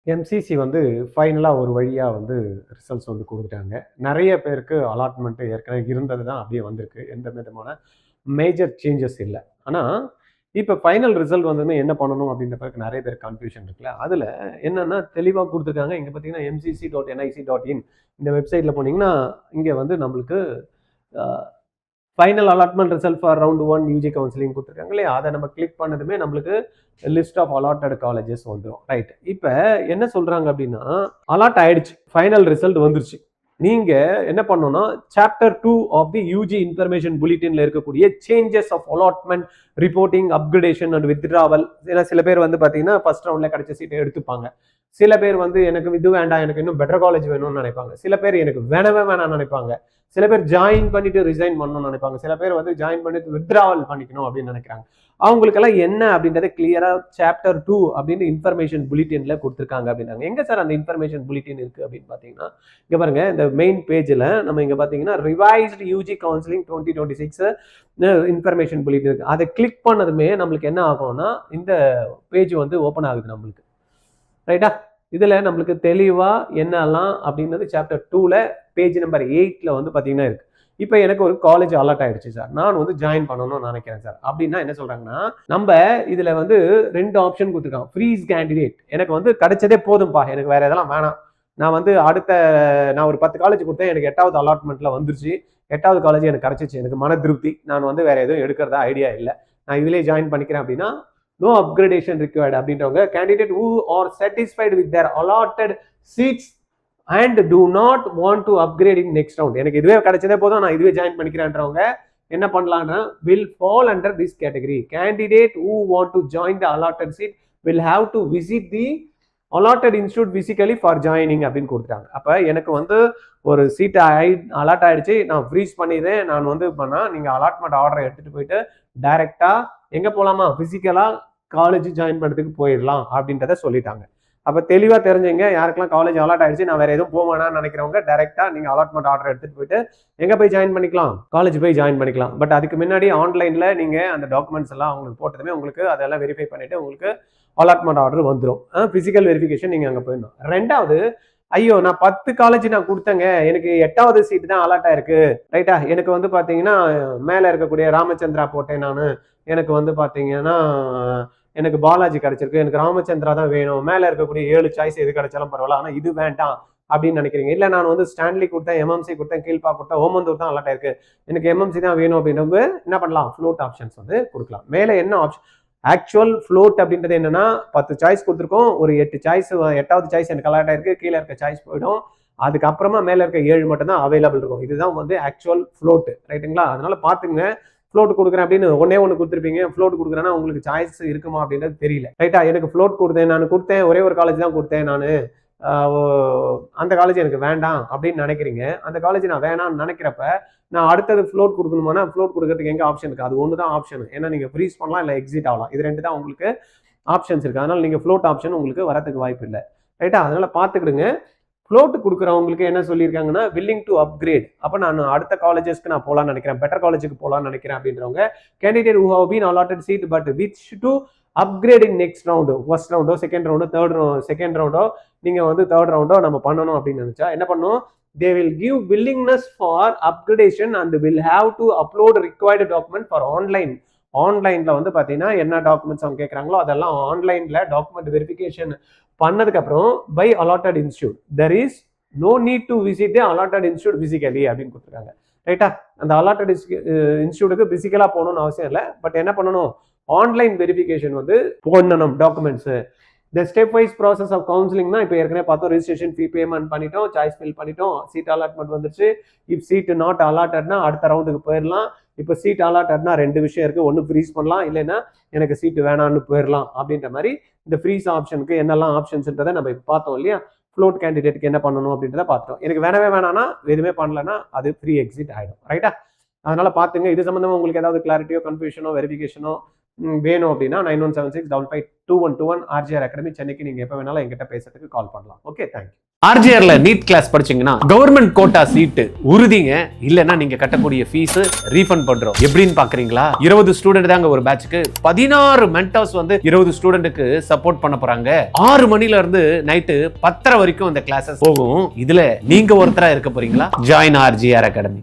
MCC வந்து ஃபைனலாக ஒரு வழியாக வந்து ரிசல்ட்ஸ் வந்து கொடுத்துட்டாங்க. நிறைய பேருக்கு அலாட்மெண்ட்டு ஏற்கனவே இருந்தது தான் அப்படியே வந்திருக்கு. எந்த விதமான மேஜர் சேஞ்சஸ் இல்லை. ஆனால் இப்போ ஃபைனல் ரிசல்ட் வந்ததுமே என்ன பண்ணணும் அப்படின்ற பிறகு நிறைய பேர் கன்ஃபியூஷன் இருக்குல்ல. அதில் என்னென்னா தெளிவாக கொடுத்துருக்காங்க. இங்கே பார்த்தீங்கன்னா mcc.nic.in இந்த வெப்சைட்டில் போனீங்கன்னா இங்கே வந்து நம்மளுக்கு final allotment result for round 1 UG counselling கொடுத்துருக்காங்க இல்லையா. அதை நம்ம கிளிக் பண்ணதுமே நம்மளுக்கு லிஸ்ட் ஆஃப் அலாட்டட் காலேஜஸ் வந்துடும். ரைட், இப்போ என்ன சொல்றாங்க அப்படின்னா அலாட் ஆயிடுச்சு, ஃபைனல் ரிசல்ட் வந்துருச்சு. நீங்க என்ன பண்ணணும்னா chapter 2 of the UG information புல்லட்டின்ல இருக்கக்கூடிய changes of allotment reporting upgradation and withdrawal. ஏன்னா சில பேர் வந்து பார்த்தீங்கன்னா ஃபர்ஸ்ட் ரவுண்ட்ல கிடைச்ச சீட்டை எடுத்துப்பாங்க. சில பேர் வந்து எனக்கு இது வேண்டாம், எனக்கு இன்னும் பெட்டர் காலேஜ் வேணும்னு நினைப்பாங்க. சில பேர் எனக்கு வேணவே வேணாம்னு நினைப்பாங்க. சில பேர் ஜாயின் பண்ணிட்டு ரிசைன் பண்ணணும்னு நினைப்பாங்க. சில பேர் வந்து ஜாயின் பண்ணிட்டு வித்ட்ராவல் பண்ணிக்கணும் அப்படின்னு நினைக்கிறாங்க. அவங்களுக்கெல்லாம் என்ன அப்படின்றத கிளியரா சாப்டர் 2 அப்படின்னு இன்ஃபர்மேஷன் புல்லட்டின்ல கொடுத்துருக்காங்க அப்படின்னாங்க. எங்க சார் அந்த இன்ஃபர்மேஷன் புல்லட்டின் இருக்கு அப்படின்னு பாத்தீங்கன்னா இங்க பாருங்க, இந்த மெயின் பேஜ்ல நம்ம இங்க பாத்தீங்கன்னா revised UG counselling 2026 information bulletin இருக்கு. அதை கிளிக் பண்ணதுமே நம்மளுக்கு என்ன ஆகும்னா இந்த பேஜ் வந்து ஓப்பன் ஆகுது நம்மளுக்கு. ரைட்டா, இதுல நம்மளுக்கு தெளிவா என்னெல்லாம் அப்படின்றது சாப்டர் 2ல பேஜ் நம்பர் 8ல வந்து பாத்தீங்கன்னா இருக்கு. இப்போ எனக்கு ஒரு காலேஜ் அலாட் ஆயிடுச்சு சார், நான் வந்து ஜாயின் பண்ணணும்னு நினைக்கிறேன் சார் அப்படின்னா என்ன சொல்றாங்கன்னா நம்ம இதுல வந்து 2 ஆப்ஷன் கொடுத்துருக்காங்க. ஃப்ரீஸ் கேண்டிடேட், எனக்கு வந்து கிடைச்சதே போதும்பா, எனக்கு வேற எதெல்லாம் வேணாம், நான் வந்து நான் ஒரு 10 காலேஜ் கொடுத்தேன், எனக்கு 8வது அலாட்மெண்ட்ல வந்துருச்சு, 8வது காலேஜ் எனக்கு கிடைச்சிச்சு, எனக்கு மன திருப்தி, நான் வந்து வேற எதுவும் எடுக்கிறதா ஐடியா இல்லை, நான் இதுலயே ஜாயின் பண்ணிக்கிறேன் அப்படின்னா no upgradation required அப்படின்றவங்க candidate who are satisfied with their allotted seats and do not want to upgrade in next round, எனக்கு இதுவே கிடைச்சதே போதும், நான் இதுவே ஜாயின் பண்ணிக்கிறேன்றவங்க என்ன பண்ணலாம்னா will fall under this category. Candidate who want to join the allotted seat will have to visit the allotted institute physically for joining அப்படின்னு கொடுத்துட்டாங்க. அப்ப எனக்கு வந்து ஒரு சீட் அலாட் ஆயிடுச்சு, நான் ஃப்ரீஸ் பண்ணிடுறேன், நான் வந்து பண்ணா நீங்க அலாட்மெண்ட் ஆர்டரை எடுத்துட்டு போயிட்டு டைரக்டா எங்க போலாமா, பிசிக்கலா காலேஜ் ஜாயின் பண்ணுறதுக்கு போயிடலாம் அப்படின்றத சொல்லிட்டாங்க. அப்போ தெளிவாக தெரிஞ்சுங்க, யாருக்கெல்லாம் காலேஜ் அலாட் ஆயிடுச்சு, நான் வேற எதுவும் போவேனான்னு நினைக்கிறவங்க டைரக்டா நீங்க அலாட்மெண்ட் ஆர்டர் எடுத்துட்டு போயிட்டு எங்க போய் ஜாயின் பண்ணிக்கலாம், காலேஜ் போய் ஜாயின் பண்ணிக்கலாம். பட் அதுக்கு முன்னாடி ஆன்லைன்ல நீங்க அந்த டாக்குமெண்ட்ஸ் எல்லாம் உங்களுக்கு போட்டதுமே உங்களுக்கு அதெல்லாம் வெரிஃபை பண்ணிட்டு உங்களுக்கு அலாட்மெண்ட் ஆர்டர் வந்துடும். பிசிக்கல் வெரிஃபிகேஷன் நீங்க அங்கே போயிடணும். ரெண்டாவது, ஐயோ நான் 10 காலேஜ் நான் கொடுத்தேங்க, எனக்கு 8வது சீட் தான் அலாட் ஆயிருக்கு, ரைட்டா, எனக்கு வந்து பாத்தீங்கன்னா மேல இருக்கக்கூடிய ராமச்சந்திரா போட்டேன் நான், எனக்கு வந்து பாத்தீங்கன்னா எனக்கு பாலாஜி கிடைச்சிருக்கு, எனக்கு ராமச்சந்திரா தான் வேணும், மேல இருக்கக்கூடிய 7 சாய்ஸ் எது கிடைச்சாலும் பரவாயில்ல, ஆனா இது வேண்டாம் அப்படின்னு நினைக்கிறீங்க. இல்ல நான் வந்து ஸ்டான்லி கொடுத்தேன், எம்எம்சி கொடுத்தேன், கீழ்பா கொடுத்தேன், ஓமந்தூர் தான் அலாட் ஆயிருக்கு, எனக்கு எம்எம்சி தான் வேணும் அப்படின்றவங்க என்ன பண்ணலாம், ஃப்ளோட் ஆப்ஷன்ஸ் வந்து கொடுக்கலாம். மேல என்ன ஆப்ஷன், ஆக்சுவல் ஃப்ளோட் அப்படின்றது என்னன்னா 10 சாய்ஸ் கொடுத்துருக்கோம், ஒரு 8 சாய்ஸ், 8வது சாய்ஸ் எனக்கு அலாட் ஆயிருக்கு, கீழே இருக்க சாய்ஸ் போயிடும், அதுக்கப்புறமா மேல இருக்க 7 மட்டும் தான் அவைலபிள் இருக்கும். இதுதான் வந்து ஆக்சுவல் ஃப்ளோட், ரைட்டுங்களா. அதனால பாத்துங்க, ஃப்ளோட் கொடுக்குறேன் அப்படின்னு ஒன்னே ஒன்று கொடுத்துருப்பீங்க, ஃப்ளோட் கொடுக்குறேன்னா உங்களுக்கு சாய்ஸ் இருக்குமா அப்படின்றது தெரியல, ரைட்டா. எனக்கு ஃப்ளோட் கொடுத்தேன், நான் கொடுத்தேன், ஒரே ஒரு காலேஜ் தான் கொடுத்தேன் நான், அந்த காலேஜ் எனக்கு வேண்டாம் அப்படின்னு நினைக்கிறீங்க. அந்த காலேஜ் நான் வேணாம்னு நினைக்கிறப்ப நான் அடுத்தது ஃப்ளோட் கொடுக்கணுமானா ஃப்ளோட் கொடுக்கறதுக்கு எங்க ஆப்ஷன் இருக்கு, அது ஒன்று தான் ஆப்ஷன். ஏன்னா நீங்க ஃப்ரீஸ் பண்ணலாம் இல்லை எக்ஸிட் ஆகலாம், இது 2 தான் உங்களுக்கு ஆப்ஷன்ஸ் இருக்கு. அதனால நீங்க ஃப்ளோட் ஆப்ஷன் உங்களுக்கு வரதுக்கு வாய்ப்பு இல்லை, ரைட்டா. அதனால பார்த்துக்கிடுங்க. ஃப்ளோட் கொடுக்குறவங்களுக்கு என்ன சொல்லியிருக்காங்கன்னா வில்லிங் டு அப்கிரேட், அப்போ நான் அடுத்த காலேஜஸ்க்கு நான் போகலான்னு நினைக்கிறேன், பெட்டர் காலேஜுக்கு போகலான்னு நினைக்கிறேன் அப்படின்றவங்க candidate who have been allotted seat but which to upgrade in next round, first ரவுண்டோ செகண்ட் ரவுண்டோ செகண்ட் ரவுண்டோ நீங்க வந்து தேர்ட் ரவுண்டோ நம்ம பண்ணணும் அப்படின்னு நினைச்சா என்ன பண்ணணும், they will give willingness for upgradation and will have to upload required document for online. ஆன்லைன்ல வந்து பாத்தீங்கன்னா என்ன டாக்குமெண்ட்ஸ் அவங்க கேட்கறாங்களோ அதெல்லாம் ஆன்லைன்ல டாக்குமெண்ட் வெரிஃபிகேஷன் பண்ணதுக்கு அப்புறம் by allotted institute there is no need to visit the allotted institute physically அப்படின்னு கொடுத்துருக்காங்க, ரைட்டா. அந்த அலாட்டட் இன்ஸ்டியூட்டுக்கு பிசிக்கலா போகணும்னு அவசியம் இல்லை, பட் என்ன பண்ணணும், ஆன்லைன் வெரிஃபிகேஷன் வந்து பண்ணணும் டாக்குமெண்ட்ஸ். இந்த ஸ்டெப் வைஸ் ப்ராசஸ் ஆஃப் கவுன்சிலிங்னா இப்போ ஏற்கனவே பார்த்தோம், ரெஜிஸ்ட்ரேஷன் ஃபீ பேமெண்ட் பண்ணிட்டோம், சாய்ஸ் ஃபில் பண்ணிட்டோம், சீட் அலாட்மெண்ட் வந்துருச்சு. இப் சீட் நாட் அலாட்டட்னா அடுத்த ரவுண்டுக்கு போயிடலாம். இப்போ சீட் அலாட்டட்னா 2 விஷயம் இருக்கு, ஒன்று ஃப்ரீஸ் பண்ணலாம், இல்லைன்னா எனக்கு சீட் வேணான்னு போயிடலாம் அப்படின்ற மாதிரி. இந்த ஃப்ரீஸ் ஆப்ஷனுக்கு என்னெல்லாம் ஆப்ஷன்ஸ்ன்றதை நம்ம இப்போ பார்த்தோம் இல்லையா. ஃப்ளோட் கேண்டிடேட்டுக்கு என்ன பண்ணணும் அப்படின்றத பார்த்தோம். எனக்கு வேணவே வேணாம்னா எதுவுமே பண்ணலன்னா அது ஃப்ரீ எக்ஸிட் ஆகிடும், ரைட்டா. அதனால பார்த்துங்க. இது சம்பந்தமா உங்களுக்கு ஏதாவது கிளாரிட்டியோ கன்ஃபியூஷனோ வெரிஃபிகேஷனோ வேணும் அப்படின்னா 9176552121 RGR அகாடமி சென்னைக்கு நீங்க எப்ப வேணாலும் என்கிட்ட பேசுறதுக்கு கால் பண்ணலாம். Okay, thank you. RGRல நீட் கிளாஸ் படிச்சீங்கன்னா கவர்மெண்ட் கோட்டா சீட்டு உறுதிங்க. இல்லைன்னா நீங்க கட்டக்கூடிய ஃபீஸ் ரீஃபண்ட் பண்றோம். எப்படின்னு பாக்குறீங்களா? 20 ஸ்டூடெண்ட் தாங்க ஒரு பேட்சுக்கு. 16 மென்டர்ஸ் வந்து 20 ஸ்டூடெண்ட்டுக்கு சப்போர்ட் பண்ண போறாங்க. 6 மணில இருந்து நைட்டு 10:30 வரைக்கும் இந்த கிளாஸஸ் போகும். இதுல நீங்க ஒருத்தரா இருக்க போறீங்களா? Join RGR academy.